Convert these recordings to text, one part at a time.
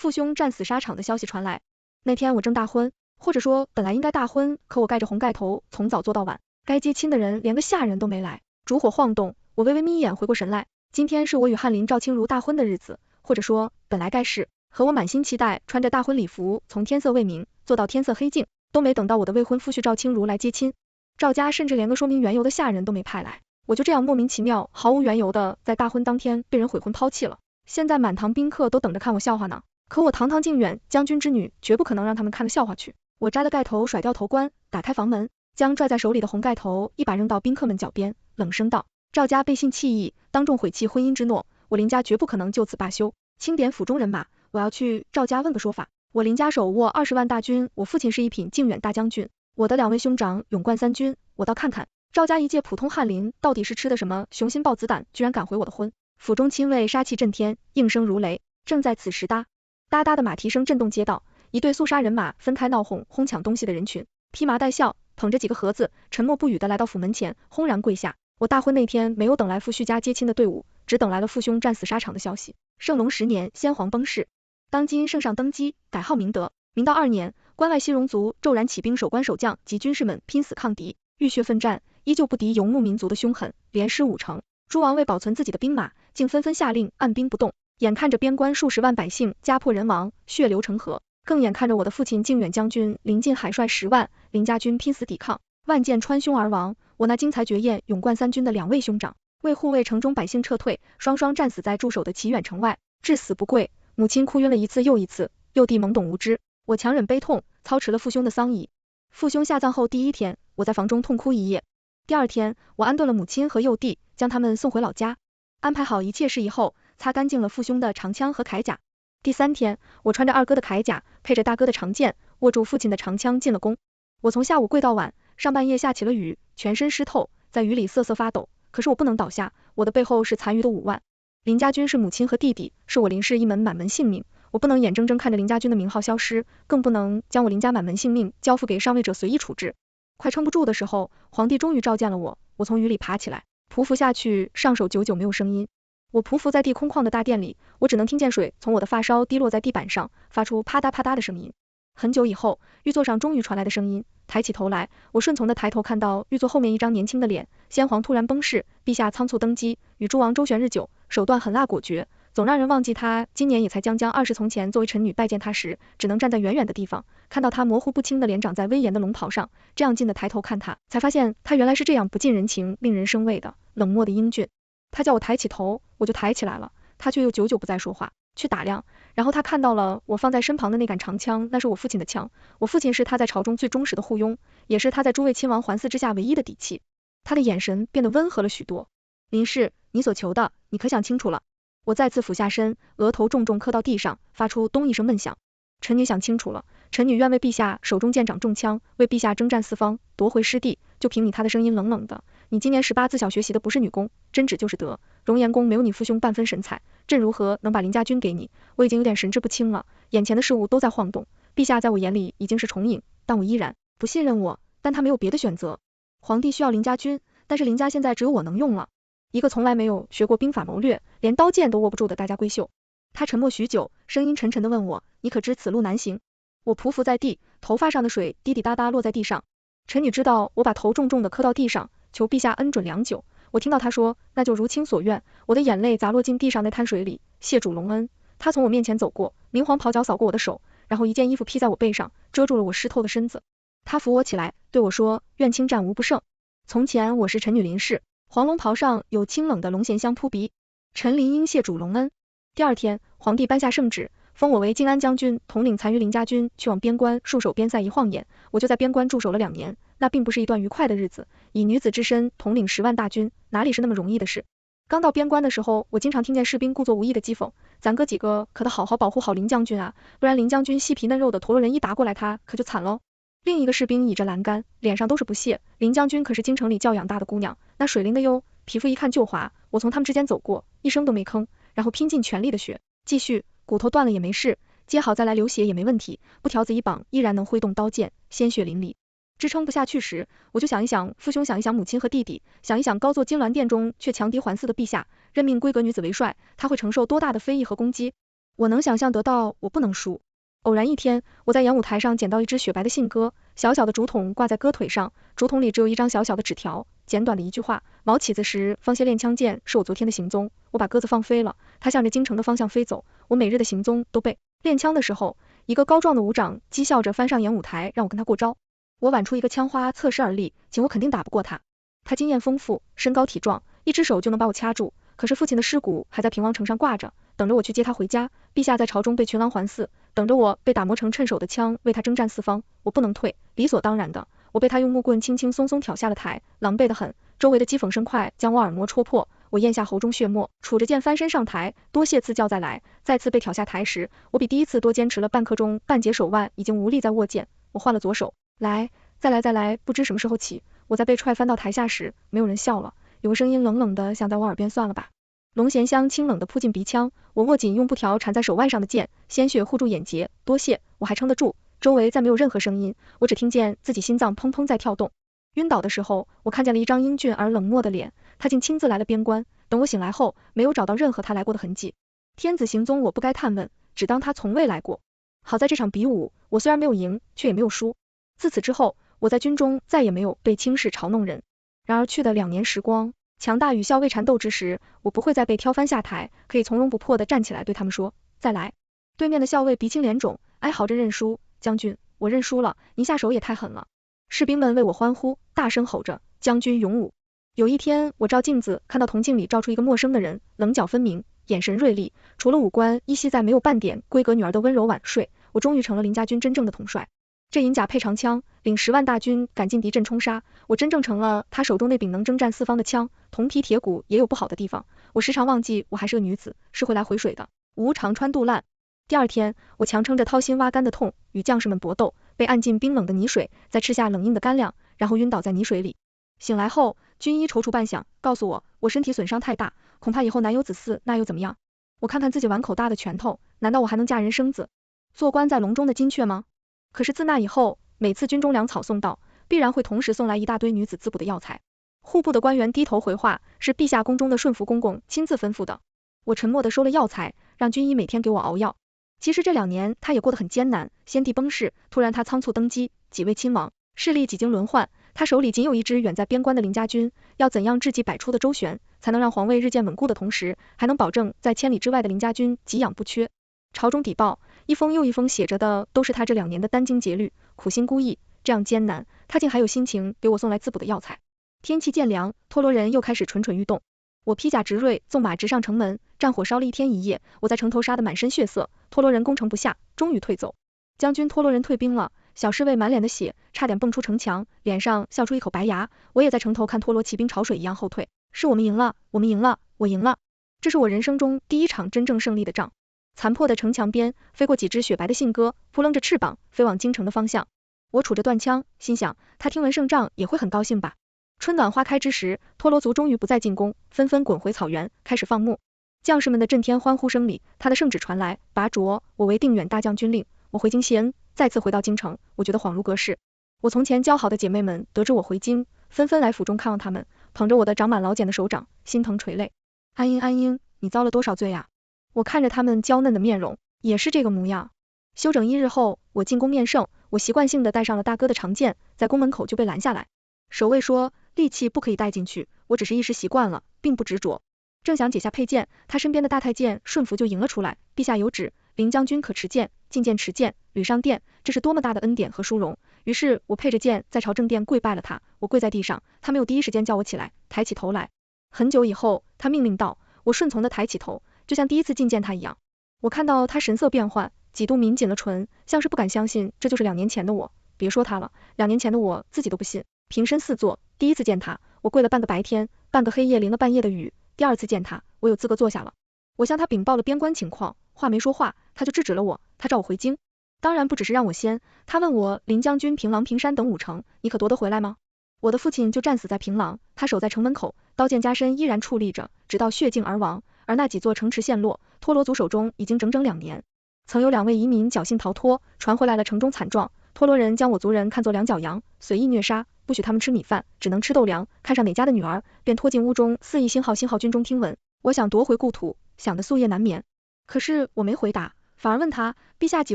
父兄战死沙场的消息传来。那天我正大婚，或者说本来应该大婚，可我盖着红盖头，从早做到晚，该接亲的人连个下人都没来。烛火晃动，我微微眯眼回过神来，今天是我与翰林赵清如大婚的日子，或者说本来该是，和我满心期待，穿着大婚礼服，从天色未明做到天色黑尽，都没等到我的未婚夫婿赵清如来接亲。赵家甚至连个说明缘由的下人都没派来，我就这样莫名其妙毫无缘由的在大婚当天被人悔婚抛弃了。现在满堂宾客都等着看我笑话呢，可我堂堂靖远将军之女，绝不可能让他们看了笑话去。我摘了盖头，甩掉头冠，打开房门，将拽在手里的红盖头一把扔到宾客们脚边，冷声道：赵家背信弃义，当众毁弃婚姻之诺，我林家绝不可能就此罢休。清点府中人马，我要去赵家问个说法。我林家手握20万大军，我父亲是一品靖远大将军，我的2位兄长勇冠3军，我倒看看赵家一介普通翰林到底是吃的什么雄心豹子胆，居然敢回我的婚。府中亲卫杀气震天，应声如雷。正在此时，哒哒哒的马蹄声震动街道，一队肃杀人马分开闹哄，哄抢东西的人群，披麻戴孝，捧着几个盒子，沉默不语的来到府门前，轰然跪下。我大婚那天没有等来父婿家接亲的队伍，只等来了父兄战死沙场的消息。圣隆10年，先皇崩逝，当今圣上登基，改号明德。明道2年，关外西戎族骤然起兵，守关守将及军士们拼死抗敌，浴血奋战，依旧不敌游牧民族的凶狠，连失5城。诸王为保存自己的兵马，竟纷纷下令按兵不动。眼看着边关数十万百姓家破人亡，血流成河，更眼看着我的父亲靖远将军临近海帅10万，林家军拼死抵抗，万箭穿胸而亡。我那精彩绝艳勇冠3军的2位兄长，为护卫城中百姓撤退，双双战死在驻守的齐远城外，至死不跪。母亲哭晕了一次又一次，幼弟懵懂无知，我强忍悲痛，操持了父兄的丧仪。父兄下葬后第1天，我在房中痛哭一夜。第2天，我安顿了母亲和幼弟，将他们送回老家，安排好一切事宜后，擦干净了父兄的长枪和铠甲。第3天，我穿着二哥的铠甲，配着大哥的长剑，握住父亲的长枪进了宫。我从下午跪到晚，上半夜下起了雨，全身湿透，在雨里瑟瑟发抖。可是我不能倒下，我的背后是残余的5万。林家军是母亲和弟弟，是我林氏一门满门性命，我不能眼睁睁看着林家军的名号消失，更不能将我林家满门性命交付给上位者随意处置。快撑不住的时候，皇帝终于召见了我，我从雨里爬起来，匍匐下去，上手久久没有声音。我匍匐在地空旷的大殿里，我只能听见水从我的发梢滴落在地板上，发出啪嗒啪嗒的声音。很久以后，御座上终于传来的声音，抬起头来，我顺从的抬头看到御座后面一张年轻的脸，先皇突然崩逝，陛下仓促登基，与诸王周旋日久，手段狠辣果决，总让人忘记他今年也才将20从前作为臣女拜见他时，只能站在远远的地方，看到他模糊不清的脸长在威严的龙袍上，这样近的抬头看他，才发现他原来是这样不近人情，令人生畏的，冷漠的英俊。他叫我抬起头，我就抬起来了，他却又久久不再说话，去打量，然后他看到了我放在身旁的那杆长枪，那是我父亲的枪，我父亲是他在朝中最忠实的护庸，也是他在诸位亲王环伺之下唯一的底气。他的眼神变得温和了许多。林氏，你所求的，你可想清楚了？我再次俯下身，额头重重磕到地上，发出咚一声闷响。臣女想清楚了，臣女愿为陛下手中剑掌中枪，为陛下征战四方，夺回失地。就凭你他的声音冷冷的，你今年18，自小学习的不是女工，真旨就是德。容颜宫没有你父兄半分神采，朕如何能把林家军给你？我已经有点神志不清了，眼前的事物都在晃动。陛下在我眼里已经是重影，但我依然不信任我，但他没有别的选择。皇帝需要林家军，但是林家现在只有我能用了，一个从来没有学过兵法谋略，连刀剑都握不住的大家闺秀。他沉默许久，声音沉沉的问我，你可知此路难行？我匍匐在地，头发上的水滴滴答答落在地上。臣女知道我把头重重的磕到地上，求陛下恩准良久。我听到他说，那就如卿所愿。我的眼泪砸落进地上那滩水里，谢主隆恩。他从我面前走过，明黄袍角扫过我的手，然后一件衣服披在我背上，遮住了我湿透的身子。他扶我起来，对我说，愿卿战无不胜。从前我是臣女林氏，黄龙袍上有清冷的龙涎香扑鼻，臣林应谢主隆恩。第2天，皇帝颁下圣旨，封我为靖安将军，统领残余林家军去往边关戍守边塞。一晃眼，我就在边关驻守了2年，那并不是一段愉快的日子。以女子之身统领10万大军，哪里是那么容易的事？刚到边关的时候，我经常听见士兵故作无意的讥讽，咱哥几个可得好好保护好林将军啊，不然林将军细皮嫩肉的陀螺人一打过来，他可就惨喽。另一个士兵倚着栏杆，脸上都是不屑，林将军可是京城里教养大的姑娘，那水灵的哟，皮肤一看就滑。我从他们之间走过，一声都没吭，然后拼尽全力的学，继续，骨头断了也没事，接好再来流血也没问题，布条子一绑依然能挥动刀剑，鲜血淋漓。支撑不下去时，我就想一想父兄，想一想母亲和弟弟，想一想高坐金銮殿中却强敌环伺的陛下，任命闺阁女子为帅，他会承受多大的非议和攻击？我能想象得到我不能输。偶然一天，我在演舞台上捡到一只雪白的信鸽，小小的竹筒挂在鸽腿上，竹筒里只有一张小小的纸条，简短的一句话：毛起子时放些练枪箭是我昨天的行踪。我把鸽子放飞了，它向着京城的方向飞走，我每日的行踪都被练枪的时候，一个高壮的武长讥笑着翻上演舞台，让我跟他过招。我挽出一个枪花，侧身而立，请我肯定打不过他。他经验丰富，身高体壮，一只手就能把我掐住，可是父亲的尸骨还在平王城上挂着，等着我去接他回家。陛下在朝中被群狼环伺，等着我被打磨成趁手的枪为他征战四方，我不能退，理所当然的，我被他用木棍轻轻松松挑下了台，狼狈得很，周围的讥讽声快将我耳膜戳破，我咽下喉中血沫，杵着剑翻身上台，多谢赐教再来。再次被挑下台时，我比第一次多坚持了半刻钟，半截手腕已经无力再握剑，我换了左手，来，再来，不知什么时候起，我在被踹翻到台下时，没有人笑了，有个声音冷冷的响在我耳边，算了吧。龙涎香清冷的扑进鼻腔，我握紧用布条缠在手腕上的剑，鲜血护住眼睫，多谢，我还撑得住。周围再没有任何声音，我只听见自己心脏砰砰在跳动。晕倒的时候，我看见了一张英俊而冷漠的脸，他竟亲自来了边关。等我醒来后，没有找到任何他来过的痕迹。天子行踪我不该探问，只当他从未来过。好在这场比武，我虽然没有赢，却也没有输。自此之后，我在军中再也没有被轻视嘲弄人。然而去的2年时光，强大与校尉缠斗之时，我不会再被挑翻下台，可以从容不迫地站起来对他们说，再来。对面的校尉鼻青脸肿，哀嚎着认输，将军，我认输了，您下手也太狠了。士兵们为我欢呼，大声吼着，将军勇武。有一天，我照镜子看到铜镜里照出一个陌生的人，棱角分明，眼神锐利，除了五官，依稀在没有半点闺阁女儿的温柔晚睡。我终于成了林家军真正的统帅。这银甲配长枪，领10万大军赶进敌阵冲杀，我真正成了他手中那柄能征战四方的枪。铜皮铁骨也有不好的地方，我时常忘记我还是个女子，是会来回水的，无常穿肚烂。第二天，我强撑着掏心挖肝的痛，与将士们搏斗，被按进冰冷的泥水，再吃下冷硬的干粮，然后晕倒在泥水里。醒来后，军医踌躇半晌，告诉我身体损伤太大，恐怕以后难有子嗣，那又怎么样？我看看自己碗口大的拳头，难道我还能嫁人生子，做官在笼中的金雀吗？可是自那以后，每次军中粮草送到，必然会同时送来一大堆女子滋补的药材。户部的官员低头回话，是陛下宫中的顺福公公亲自吩咐的。我沉默地收了药材，让军医每天给我熬药。其实这2年他也过得很艰难，先帝崩逝，突然他仓促登基，几位亲王，势力几经轮换，他手里仅有一支远在边关的林家军，要怎样智计百出的周旋，才能让皇位日渐稳固的同时，还能保证在千里之外的林家军给养不缺。朝中邸报，一封又一封写着的都是他这2年的殚精竭虑，苦心孤诣，这样艰难，他竟还有心情给我送来滋补的药材。天气渐凉，托罗人又开始蠢蠢欲动。我披甲执锐，纵马直上城门，战火烧了1天1夜，我在城头杀得满身血色，托罗人攻城不下，终于退走。将军，托罗人退兵了，小侍卫满脸的血，差点蹦出城墙，脸上笑出一口白牙。我也在城头看托罗骑兵潮水一样后退，是我们赢了，我们赢了，我赢了。这是我人生中第一场真正胜利的仗。残破的城墙边，飞过几只雪白的信鸽，扑棱着翅膀，飞往京城的方向。我杵着断枪，心想，他听闻胜仗也会很高兴吧。春暖花开之时，托罗族终于不再进攻，纷纷滚回草原，开始放牧。将士们的震天欢呼声里，他的圣旨传来，拔擢我为定远大将军令。我回京谢恩，再次回到京城，我觉得恍如隔世。我从前交好的姐妹们得知我回京，纷纷来府中看望他们，捧着我的长满老茧的手掌，心疼垂泪。安英，安英，你遭了多少罪啊？我看着他们娇嫩的面容，也是这个模样。休整1日后，我进宫面圣，我习惯性的带上了大哥的长剑，在宫门口就被拦下来。守卫说，利器不可以带进去，我只是一时习惯了，并不执着。正想解下佩剑，他身边的大太监顺服就迎了出来，陛下有旨，林将军可持剑，进谏持剑，屡上殿，这是多么大的恩典和殊荣。于是我配着剑在朝正殿跪拜了他，我跪在地上，他没有第一时间叫我起来，抬起头来。很久以后，他命令道，我顺从的抬起头，就像第一次觐见他一样。我看到他神色变幻，几度抿紧了唇，像是不敢相信这就是2年前的我。别说他了，2年前的我自己都不信。平身四坐，第一次见他，我跪了半个白天，半个黑夜淋了半夜的雨。第2次见他，我有资格坐下了。我向他禀报了边关情况，话没说话，他就制止了我，他召我回京。当然不只是让我先，他问我林将军平狼、平山等5城，你可夺得回来吗？我的父亲就战死在平狼，他守在城门口，刀剑加身依然矗立着，直到血尽而亡。而那几座城池陷落，托罗族手中已经整整2年。曾有2位移民侥幸逃脱，传回来了城中惨状。托罗人将我族人看作2脚羊，随意虐杀，不许他们吃米饭，只能吃豆粮。看上哪家的女儿，便拖进屋中，肆意星号军中听闻。我想夺回故土，想得夙夜难眠。可是我没回答，反而问他，陛下几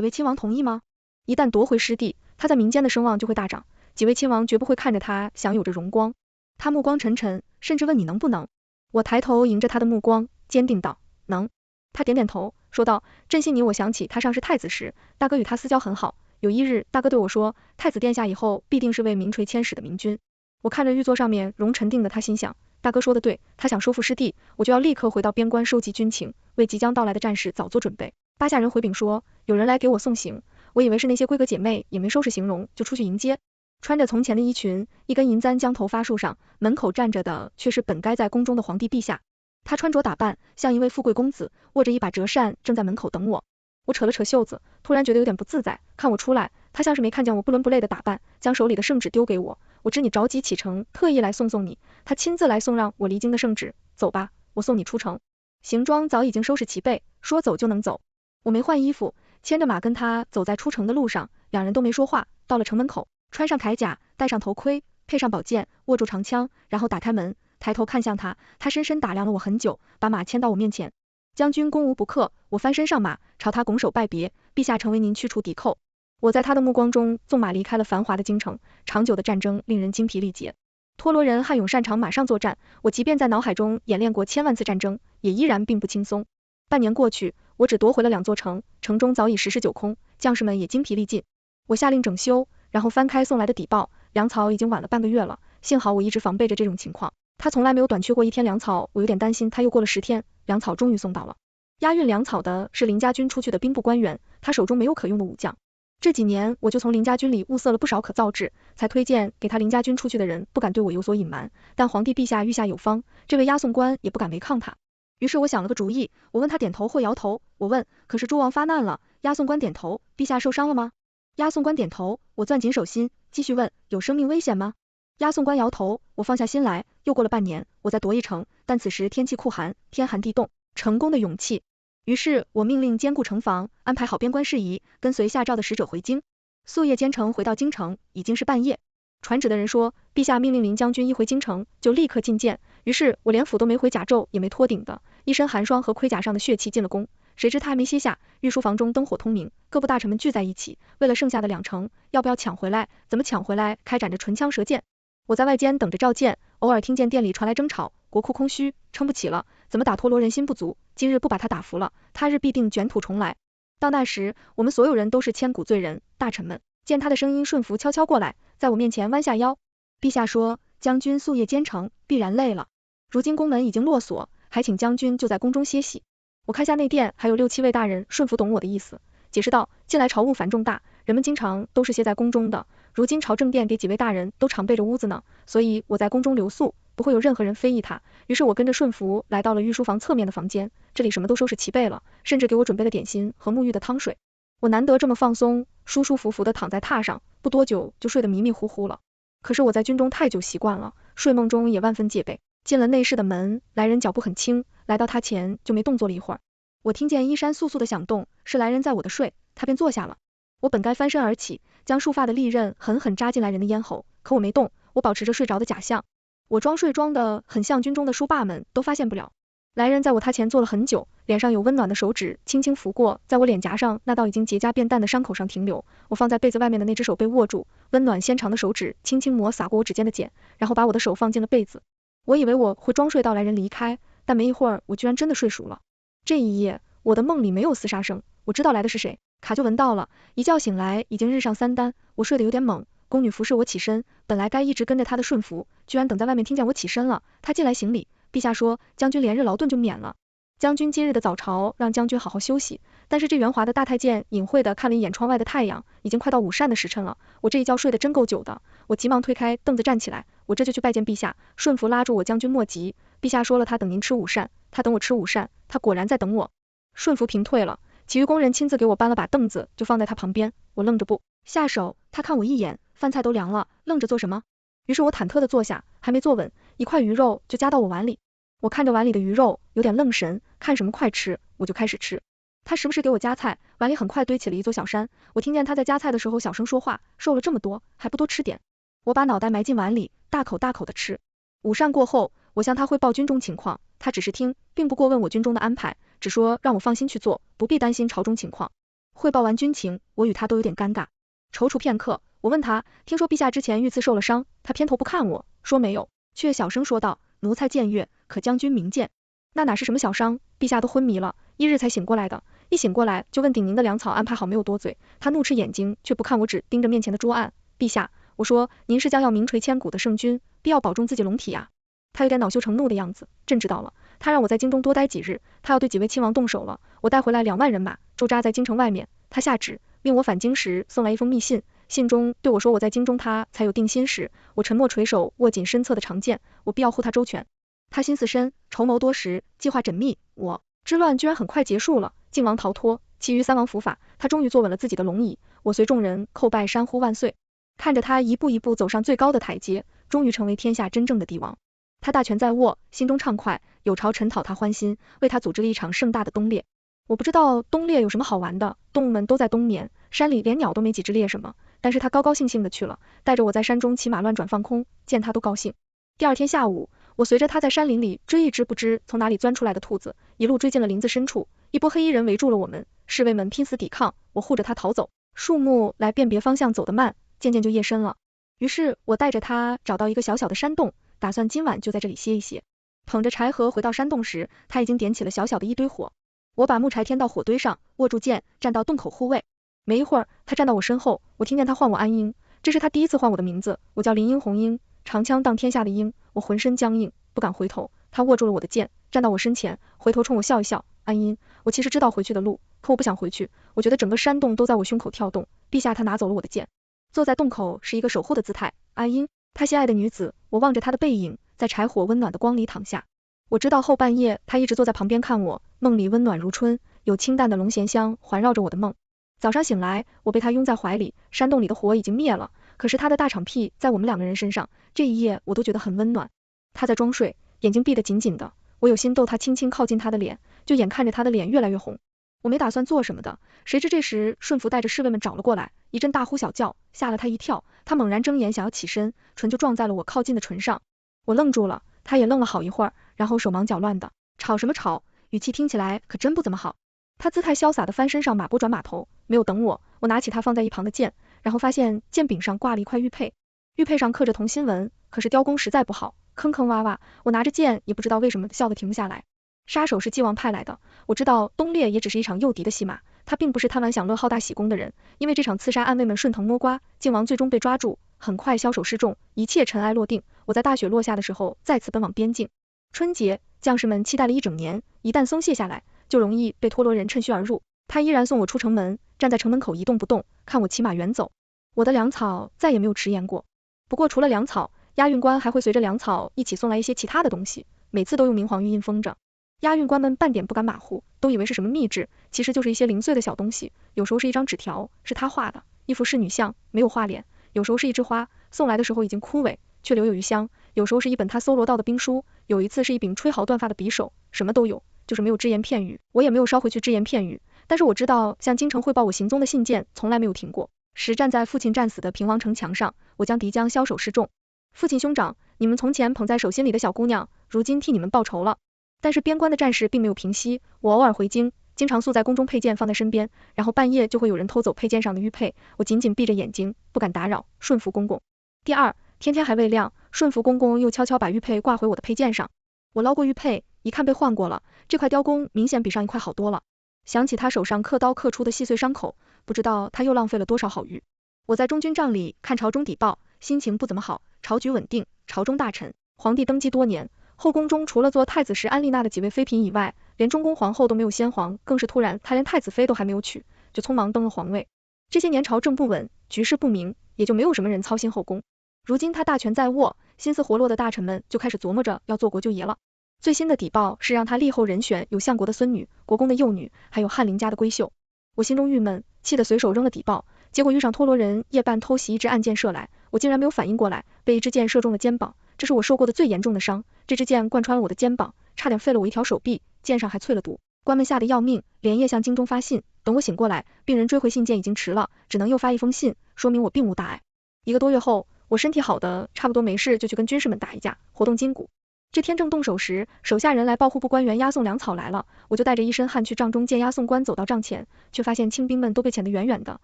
位亲王同意吗？一旦夺回失地，他在民间的声望就会大涨，几位亲王绝不会看着他享有着荣光。他目光沉沉，甚至问你能不能？我抬头迎着他的目光，坚定道，能。他点点头，说道，朕信你。我想起他上世太子时，大哥与他私交很好，有一日，大哥对我说，太子殿下以后必定是位名垂千史的明君。我看着玉座上面容沉定的他，心想，大哥说的对，他想收复失地，我就要立刻回到边关收集军情，为即将到来的战事早做准备。巴下人回禀说，有人来给我送行，我以为是那些闺阁姐妹，也没收拾形容，就出去迎接。穿着从前的衣裙，一根银簪将头发束上，门口站着的却是本该在宫中的皇帝陛下。他穿着打扮像一位富贵公子，握着一把折扇，正在门口等我。我扯了扯袖子，突然觉得有点不自在，看我出来，他像是没看见我不伦不类的打扮，将手里的圣旨丢给我，我知你着急启程，特意来送你，他亲自来送让我离京的圣旨，走吧，我送你出城。行装早已经收拾齐备，说走就能走。我没换衣服，牵着马跟他走在出城的路上，两人都没说话。到了城门口，穿上铠甲，戴上头盔，配上宝剑，握住长枪，然后打开门，抬头看向他，他深深打量了我很久，把马牵到我面前。将军攻无不克，我翻身上马，朝他拱手拜别，陛下成为您驱除敌寇。我在他的目光中纵马离开了繁华的京城，长久的战争令人精疲力竭。托罗人悍勇擅长马上作战，我即便在脑海中演练过千万次战争，也依然并不轻松。半年过去，我只夺回了2座城，城中早已十室九空，将士们也精疲力尽。我下令整修，然后翻开送来的底报，粮草已经晚了半个月了，幸好我一直防备着这种情况，他从来没有短缺过一天粮草，我有点担心他又过了10天，粮草终于送到了。押运粮草的是林家军出去的兵部官员，他手中没有可用的武将。这几年我就从林家军里物色了不少可造制，才推荐给他林家军出去的人不敢对我有所隐瞒，但皇帝陛下御下有方，这位押送官也不敢违抗他。于是我想了个主意，我问他点头或摇头，我问，可是诸王发难了，押送官点头，陛下受伤了吗？押送官点头，我攥紧手心，继续问，有生命危险吗？押送官摇头，我放下心来，又过了半年，我再夺一城，但此时天气酷寒，天寒地冻，成功的勇气。于是我命令坚固城防，安排好边关事宜，跟随下诏的使者回京。宿夜兼程回到京城，已经是半夜。传旨的人说，陛下命令林将军一回京城就立刻觐见。于是我连府都没回，甲胄也没脱顶的，一身寒霜和盔甲上的血气进了宫。谁知他还没歇下，御书房中灯火通明，各部大臣们聚在一起，为了剩下的2城，要不要抢回来，怎么抢回来，开展着唇枪舌剑。我在外间等着召见，偶尔听见店里传来争吵，国库空虚，撑不起了，怎么打陀罗人心不足，今日不把他打服了，他日必定卷土重来。到那时，我们所有人都是千古罪人。大臣们见他的声音顺服，悄悄过来，在我面前弯下腰。陛下说，将军夙夜兼程，必然累了，如今宫门已经落锁，还请将军就在宫中歇息。我看下内殿还有6、7位大人顺服懂我的意思，解释道，近来朝务繁重大，人们经常都是歇在宫中的，如今朝政殿给几位大人都常备着屋子呢，所以我在宫中留宿，不会有任何人非议他。于是我跟着顺服来到了御书房侧面的房间，这里什么都收拾齐备了，甚至给我准备了点心和沐浴的汤水。我难得这么放松，舒舒服服的躺在榻上，不多久就睡得迷迷糊糊了。可是我在军中太久习惯了，睡梦中也万分戒备。进了内室的门，来人脚步很轻，来到他前就没动作了一会儿。我听见衣衫簌簌的响动，是来人在我的睡，他便坐下了。我本该翻身而起，将束发的利刃狠狠扎进来人的咽喉，可我没动，我保持着睡着的假象。我装睡装的很像军中的书霸们都发现不了。来人在我榻前坐了很久，脸上有温暖的手指轻轻拂过，在我脸颊上那道已经结痂变淡的伤口上停留。我放在被子外面的那只手被握住，温暖纤长的手指轻轻摩洒过我指尖的茧，然后把我的手放进了被子。我以为我会装睡到来人离开，但没一会儿我居然真的睡熟了。这一夜我的梦里没有厮杀声，我知道来的是谁，卡就闻到了。一觉醒来已经日上3竿，我睡得有点猛，宫女服侍我起身，本来该一直跟着他的顺服，居然等在外面听见我起身了，他进来行礼，陛下说将军连日劳顿就免了。将军今日的早朝让将军好好休息，但是这圆滑的大太监隐晦的看了一眼窗外的太阳，已经快到午膳的时辰了，我这一觉睡得真够久的。我急忙推开凳子站起来，我这就去拜见陛下。顺服拉住我，将军莫急，陛下说了他等您吃午膳，他等我吃午膳，他果然在等我。顺服平退了，其余工人亲自给我搬了把凳子，就放在他旁边，我愣着不下手，他看我一眼，饭菜都凉了，愣着做什么？于是我忐忑的坐下，还没坐稳，一块鱼肉就夹到我碗里。我看着碗里的鱼肉，有点愣神，看什么快吃，我就开始吃。他时不时给我夹菜，碗里很快堆起了一座小山。我听见他在夹菜的时候小声说话，瘦了这么多，还不多吃点？我把脑袋埋进碗里，大口大口的吃。午膳过后，我向他汇报军中情况，他只是听，并不过问我军中的安排，只说让我放心去做，不必担心朝中情况。汇报完军情，我与他都有点尴尬。踌躇片刻，我问他，听说陛下之前遇刺受了伤，他偏头不看我，说没有，却小声说道，奴才僭越，可将军明鉴。那哪是什么小伤，陛下都昏迷了，1日才醒过来的，一醒过来就问顶您的粮草安排好没有，多嘴。他怒斥眼睛，却不看我，只盯着面前的桌案。陛下，我说您是将要名垂千古的圣君，必要保重自己龙体啊。他有点恼羞成怒的样子，朕知道了，他让我在京中多待几日，他要对几位亲王动手了，我带回来2万人马，驻扎在京城外面。他下旨令我返京时送来一封密信，信中对我说我在京中他才有定心时，我沉默垂首，握紧身侧的长剑，我必要护他周全。他心思深，筹谋多时，计划缜密，我之乱居然很快结束了，靖王逃脱，其余3王伏法，他终于坐稳了自己的龙椅，我随众人叩拜山呼万岁。看着他一步一步走上最高的台阶，终于成为天下真正的帝王。他大权在握，心中畅快，有朝臣讨他欢心，为他组织了一场盛大的冬猎。我不知道冬猎有什么好玩的，动物们都在冬眠，山里连鸟都没几只猎什么，但是他高高兴兴的去了，带着我在山中骑马乱转放空，见他都高兴。第2天下午，我随着他在山林里追一只不知从哪里钻出来的兔子，一路追进了林子深处，一波黑衣人围住了我们，侍卫们拼死抵抗，我护着他逃走。树木来辨别方向走得慢，渐渐就夜深了。于是我带着他找到一个小小的山洞，打算今晚就在这里歇一歇。捧着柴禾回到山洞时，他已经点起了小小的一堆火。我把木柴添到火堆上，握住剑，站到洞口护卫。没一会儿，他站到我身后，我听见他唤我安英，这是他第一次唤我的名字，我叫林英红英，长枪当天下的英。我浑身僵硬，不敢回头。他握住了我的剑，站到我身前，回头冲我笑一笑。安英，我其实知道回去的路，可我不想回去，我觉得整个山洞都在我胸口跳动。陛下，他拿走了我的剑。坐在洞口是一个守护的姿态，安英，他心爱的女子。我望着他的背影，在柴火温暖的光里躺下。我知道后半夜他一直坐在旁边看我，梦里温暖如春，有清淡的龙涎香环绕着我的梦。早上醒来，我被他拥在怀里，山洞里的火已经灭了，可是他的大长臂在我们2个人身上，这一夜我都觉得很温暖。他在装睡，眼睛闭得紧紧的，我有心逗他轻轻靠近他的脸，就眼看着他的脸越来越红。我没打算做什么的，谁知这时顺服带着侍卫们找了过来，一阵大呼小叫，吓了他一跳，他猛然睁眼想要起身，唇就撞在了我靠近的唇上。我愣住了，他也愣了好一会儿，然后手忙脚乱的，吵什么吵，语气听起来可真不怎么好。他姿态潇洒的翻身上马拨转马头，没有等我，我拿起他放在一旁的剑，然后发现剑柄上挂了一块玉佩，玉佩上刻着同心纹，可是雕工实在不好，坑坑洼洼，我拿着剑也不知道为什么笑得停不下来。杀手是纪王派来的，我知道冬猎也只是一场诱敌的戏码，他并不是贪玩享乐好大喜功的人，因为这场刺杀暗卫们顺藤摸瓜，靖王最终被抓住，很快枭首示众，一切尘埃落定，我在大雪落下的时候再次奔往边境。春节，将士们期待了一整年，一旦松懈下来，就容易被托罗人趁虚而入。他依然送我出城门，站在城门口一动不动，看我骑马远走。我的粮草再也没有迟延过，不过除了粮草，押运官还会随着粮草一起送来一些其他的东西，每次都用明黄玉印封着。押运官们半点不敢马虎，都以为是什么秘制，其实就是一些零碎的小东西，有时候是一张纸条，是他画的，一幅仕女像，没有画脸，有时候是一枝花，送来的时候已经枯萎，却留有余香，有时候是一本他搜罗到的兵书，有一次是一柄吹毫断发的匕首，什么都有，就是没有只言片语，我也没有捎回去只言片语，但是我知道向京城汇报我行踪的信件从来没有停过。时站在父亲战死的平王城墙上，我将敌将枭首示众。父亲兄长，你们从前捧在手心里的小姑娘，如今替你们报仇了。但是边关的战事并没有平息，我偶尔回京，经常宿在宫中佩剑放在身边，然后半夜就会有人偷走佩剑上的玉佩，我紧紧闭着眼睛，不敢打扰，顺服公公。第2天天还未亮，顺服公公又悄悄把玉佩挂回我的佩剑上。我捞过玉佩，一看被换过了，这块雕工明显比上一块好多了。想起他手上刻刀刻出的细碎伤口，不知道他又浪费了多少好玉。我在中军帐里看朝中邸报，心情不怎么好，朝局稳定，朝中大臣，皇帝登基多年，后宫中除了做太子时安丽娜的几位妃嫔以外，连中宫皇后都没有先皇，更是突然他连太子妃都还没有娶，就匆忙登了皇位。这些年朝政不稳，局势不明，也就没有什么人操心后宫。如今他大权在握，心思活络的大臣们就开始琢磨着要做国舅爷了。最新的邸报是让他立后人选有相国的孙女、国公的幼女，还有翰林家的闺秀。我心中郁闷，气得随手扔了邸报，结果遇上托罗人夜半偷袭一支暗箭射来，我竟然没有反应过来，被一支箭射中了肩膀，这是我受过的最严重的伤，这支箭贯穿了我的肩膀，差点废了我一条手臂，箭上还淬了毒。官们吓得要命，连夜向京中发信，等我醒过来，病人追回信件已经迟了，只能又发一封信，说明我并无大碍。1个多月后，我身体好的差不多没事，就去跟军士们打一架，活动筋骨。这天正动手时，手下人来报户部官员押送粮草来了，我就带着一身汗去帐中见押送官走到帐前，却发现清兵们都被遣得远远的，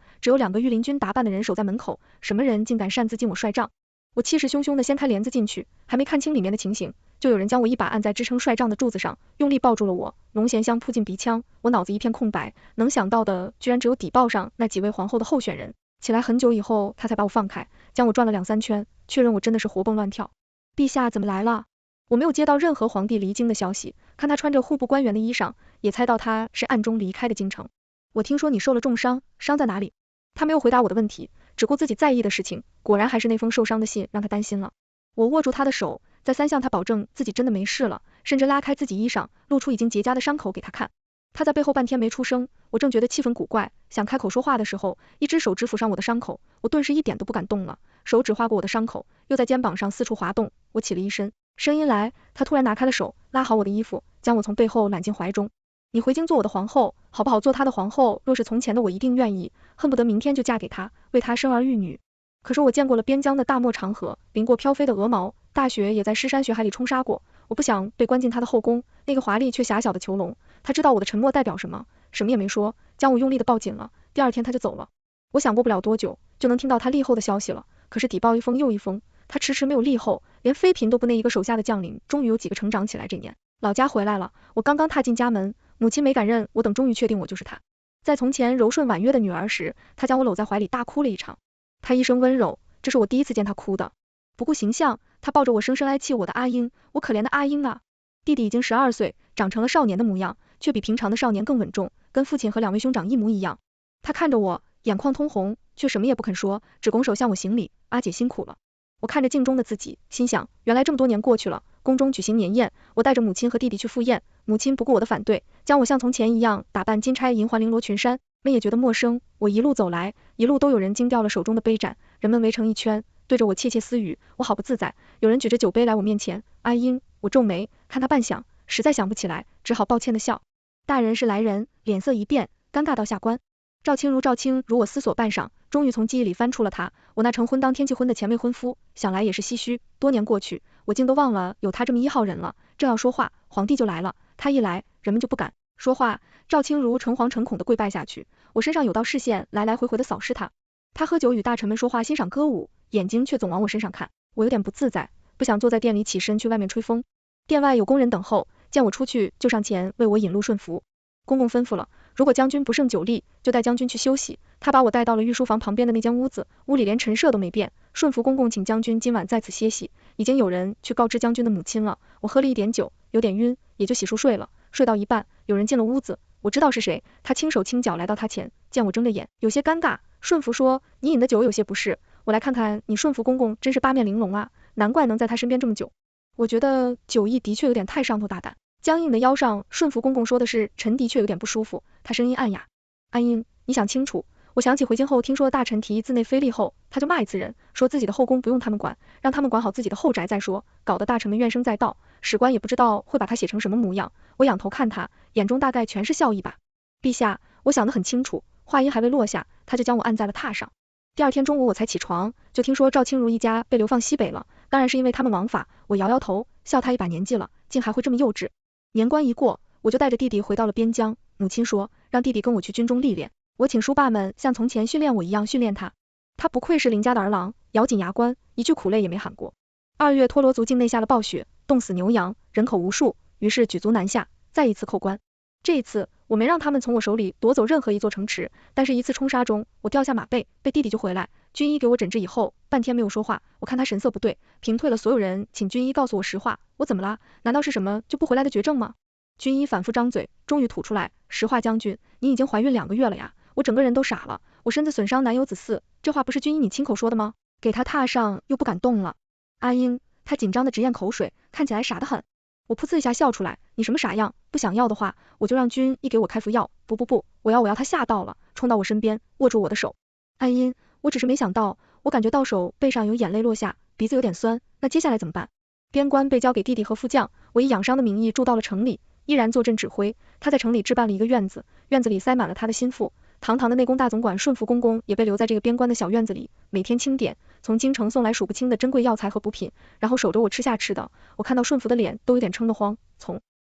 只有2个御林军打扮的人守在门口，什么人竟敢擅自进我帅帐？我气势汹汹地掀开帘子进去，还没看清里面的情形，就有人将我一把按在支撑帅帐的柱子上，用力抱住了我，龙涎香扑进鼻腔，我脑子一片空白，能想到的居然只有底报上那几位皇后的候选人。起来很久以后，他才把我放开，将我转了2、3圈，确认我真的是活蹦乱跳。陛下怎么来了？我没有接到任何皇帝离京的消息，看他穿着户部官员的衣裳，也猜到他是暗中离开的京城。我听说你受了重伤，伤在哪里？他没有回答我的问题，只顾自己在意的事情，果然还是那封受伤的信让他担心了。我握住他的手，再三向他保证自己真的没事了，甚至拉开自己衣裳，露出已经结痂的伤口给他看。他在背后半天没出声，我正觉得气氛古怪，想开口说话的时候，一只手指抚上我的伤口，我顿时一点都不敢动了，手指划过我的伤口，又在肩膀上四处滑动，我起了一身。声音来，他突然拿开了手，拉好我的衣服，将我从背后揽进怀中。你回京做我的皇后，好不好？做他的皇后，若是从前的我一定愿意，恨不得明天就嫁给他，为他生儿育女。可是我见过了边疆的大漠长河，淋过飘飞的鹅毛，大雪也在尸山血海里冲杀过，我不想被关进他的后宫，那个华丽却狭小的囚笼。他知道我的沉默代表什么，什么也没说，将我用力的抱紧了。第2天他就走了。我想过不了多久就能听到他立后的消息了，可是底报一封又一封，他迟迟没有立后，连妃嫔都不那一个手下的将领，终于有几个成长起来。这年老家回来了，我刚刚踏进家门，母亲没敢认我，等终于确定我就是他。在从前柔顺婉约的女儿时，他将我搂在怀里大哭了一场。他一生温柔，这是我第一次见他哭的。不顾形象，他抱着我声声哀泣我的阿英，我可怜的阿英啊！弟弟已经12岁，长成了少年的模样，却比平常的少年更稳重，跟父亲和2位兄长一模一样。他看着我，眼眶通红，却什么也不肯说，只拱手向我行礼，阿姐辛苦了。我看着镜中的自己，心想，原来这么多年过去了，宫中举行年宴，我带着母亲和弟弟去赴宴，母亲不顾我的反对，将我像从前一样打扮金钗银环绫罗裙衫，们也觉得陌生。我一路走来，一路都有人惊掉了手中的杯盏，人们围成一圈，对着我窃窃私语，我好不自在。有人举着酒杯来我面前，阿英，我皱眉，看他半晌，实在想不起来，只好抱歉的笑。大人是来人，脸色一变，尴尬到下关。赵清如我思索半晌，终于从记忆里翻出了他，我那成婚当天气婚的前未婚夫，想来也是唏嘘，多年过去，我竟都忘了有他这么1号人了。正要说话，皇帝就来了，他一来，人们就不敢说话。赵清如诚惶诚恐的跪拜下去，我身上有道视线来来回回的扫视他。他喝酒与大臣们说话，欣赏歌舞，眼睛却总往我身上看，我有点不自在，不想坐在店里，起身去外面吹风。店外有工人等候，见我出去，就上前为我引路顺服。公公吩咐了，如果将军不胜酒力，就带将军去休息。他把我带到了御书房旁边的那间屋子，屋里连陈设都没变。顺服公公请将军今晚在此歇息，已经有人去告知将军的母亲了。我喝了一点酒，有点晕，也就洗漱睡了。睡到一半，有人进了屋子，我知道是谁，他轻手轻脚来到他前，见我睁着眼，有些尴尬。顺服说，你饮的酒有些不是，我来看看你。顺服公公真是八面玲珑啊，难怪能在他身边这么久。我觉得酒意的确有点太上头大胆。僵硬的腰上，顺服公公说的是，臣的确有点不舒服。他声音暗哑，阿英，你想清楚。我想起回京后听说大臣提议自内非立后，他就骂一次人，说自己的后宫不用他们管，让他们管好自己的后宅再说，搞得大臣们怨声载道。史官也不知道会把他写成什么模样。我仰头看他，眼中大概全是笑意吧。陛下，我想得很清楚。话音还未落下，他就将我按在了榻上。第2天中午我才起床，就听说赵清如一家被流放西北了，当然是因为他们枉法。我摇摇头，笑他一把年纪了，竟还会这么幼稚。年关一过，我就带着弟弟回到了边疆。母亲说，让弟弟跟我去军中历练，我请书霸们像从前训练我一样训练他。他不愧是邻家的儿郎，咬紧牙关，一句苦泪也没喊过。2月托罗族境内下了暴雪，冻死牛羊，人口无数，于是举族南下，再一次扣关。这一次我没让他们从我手里夺走任何一座城池，但是一次冲杀中，我掉下马背，被弟弟救回来。军医给我诊治以后，半天没有说话，我看他神色不对，平退了所有人，请军医告诉我实话，我怎么啦？难道是什么就不回来的绝症吗？军医反复张嘴，终于吐出来，实话将军，你已经怀孕2个月了呀。我整个人都傻了，我身子损伤，难有子嗣，这话不是军医你亲口说的吗？给他踏上又不敢动了。阿英，他紧张的直咽口水，看起来傻得很。我噗呲一下笑出来，你什么傻样？不想要的话，我就让军医给我开服药。不，我要。他吓到了，冲到我身边，握住我的手。阿英，我只是没想到，我感觉到手背上有眼泪落下，鼻子有点酸，那接下来怎么办？边关被交给弟弟和副将，我以养伤的名义住到了城里，依然坐镇指挥。他在城里置办了一个院子，院子里塞满了他的心腹。堂堂的内宫大总管顺服公公也被留在这个边关的小院子里，每天清点，从京城送来数不清的珍贵药材和补品，然后守着我吃下吃的。我看到顺福的脸都有点撑得慌，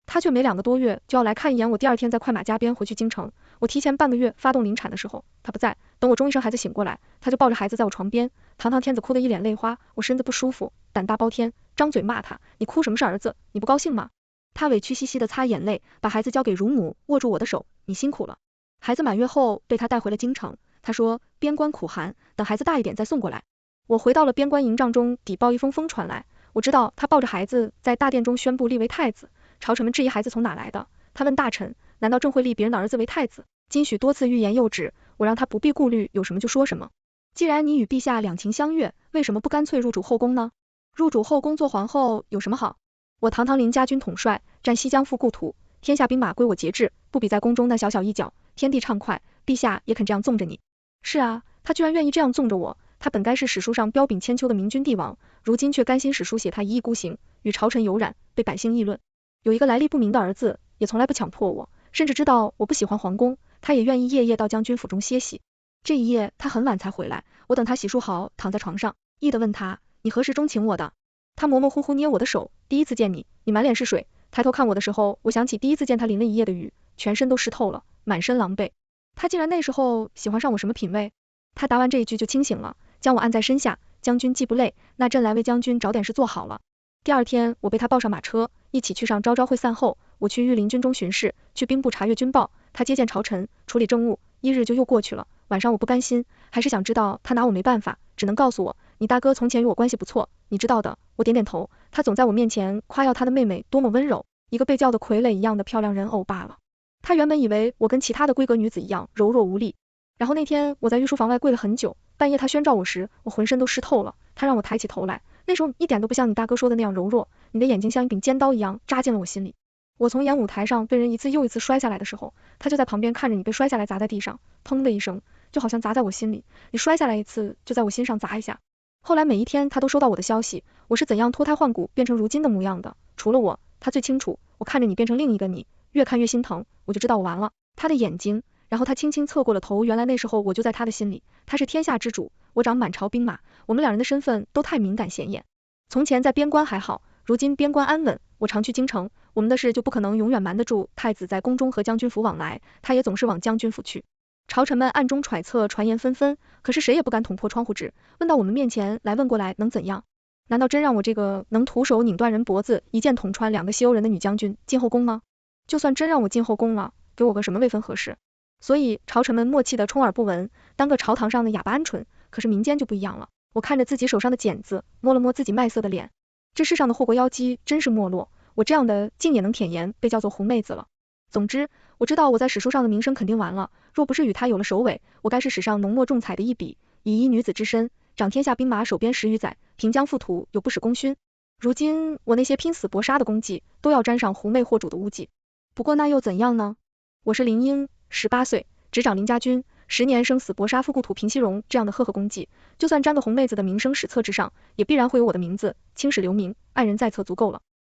他却没2个多月就要来看一眼我，第2天在快马加鞭回去京城。我提前半个月发动临产的时候，他不在，等我终于生孩子醒过来，他就抱着孩子在我床边，堂堂天子哭得一脸泪花，我身子不舒服，胆大包天，张嘴骂他，你哭什么是儿子，你不高兴吗？他委屈兮兮的擦眼泪，把孩子交给乳母，握住我的手，你辛苦了。孩子满月后被他带回了京城，他说边关苦寒，等孩子大一点再送过来。我回到了边关营帐中，邸报一封风传来，我知道他抱着孩子在大殿中宣布立为太子。朝臣们质疑孩子从哪来的，他问大臣，难道正会立别人的儿子为太子？今许多次欲言又止，我让他不必顾虑，有什么就说什么。既然你与陛下两情相悦，为什么不干脆入主后宫呢？入主后宫做皇后有什么好？我堂堂林家军统帅，占西疆复故土，天下兵马归我节制，不比在宫中那小小一角，天地畅快，陛下也肯这样纵着你。是啊，他居然愿意这样纵着我，他本该是史书上彪炳千秋的明君帝王，如今却甘心史书写他一意孤行，与朝臣有染，被百姓议论。有一个来历不明的儿子，也从来不强迫我，甚至知道我不喜欢皇宫，他也愿意夜夜到将军府中歇息。这一夜他很晚才回来，我等他洗漱好，躺在床上，毅地问他，你何时钟情我的？他模模糊糊捏我的手，第一次见你，你满脸是水，抬头看我的时候，我想起第一次见他淋了一夜的雨，全身都湿透了，满身狼狈。他竟然那时候喜欢上我什么品味？他答完这一句就清醒了，将我按在身下，将军既不累，那朕来为将军找点事做好了。第2天我被他抱上马车，一起去上昭昭会散后，我去御林军中巡视，去兵部查阅军报，他接见朝臣，处理政务，1日就又过去了。晚上我不甘心，还是想知道，他拿我没办法，只能告诉我，你大哥从前与我关系不错，你知道的。我点点头，他总在我面前夸耀他的妹妹多么温柔，一个被叫的傀儡一样的漂亮人偶罢了。他原本以为我跟其他的闺阁女子一样柔弱无力，然后那天我在御书房外跪了很久，半夜他宣召我时，我浑身都湿透了，他让我抬起头来，那时候一点都不像你大哥说的那样柔弱，你的眼睛像一柄尖刀一样扎进了我心里。我从演舞台上被人一次又一次摔下来的时候，他就在旁边看着你被摔下来砸在地上，砰的一声，就好像砸在我心里，你摔下来一次就在我心上砸一下。后来每一天他都收到我的消息，我是怎样脱胎换骨变成如今的模样的，除了我，他最清楚，我看着你变成另一个你，越看越心疼，我就知道我完了。他的眼睛，然后他轻轻侧过了头，原来那时候我就在他的心里，他是天下之主，我掌满朝兵马，我们2人的身份都太敏感显眼。从前在边关还好，如今边关安稳，我常去京城，我们的事就不可能永远瞒得住。太子在宫中和将军府往来，他也总是往将军府去。朝臣们暗中揣测，传言纷纷，可是谁也不敢捅破窗户纸，问到我们面前来问过来，能怎样？难道真让我这个能徒手拧断人脖子，一剑捅穿2个西欧人的女将军进后宫吗？就算真让我进后宫了，给我个什么位分合适？所以朝臣们默契的充耳不闻，当个朝堂上的哑巴鹌鹑。可是民间就不一样了，我看着自己手上的茧子，摸了摸自己麦色的脸，这世上的祸国妖姬真是没落，我这样的竟也能舔颜，被叫做红妹子了。总之，我知道我在史书上的名声肯定完了，若不是与他有了首尾，我该是史上浓墨重彩的一笔，以一女子之身，掌天下兵马手边10余载，平江覆土，有不使功勋。如今我那些拼死搏杀的功绩，都要沾上狐媚惑主的污迹。不过那又怎样呢？我是林英，18岁，执掌林家军，10年生死搏杀复故土平西戎这样的赫赫功绩，就算沾个红妹子的名声史册之上，也必然会有我的名字，青史留名，爱人在册足够了。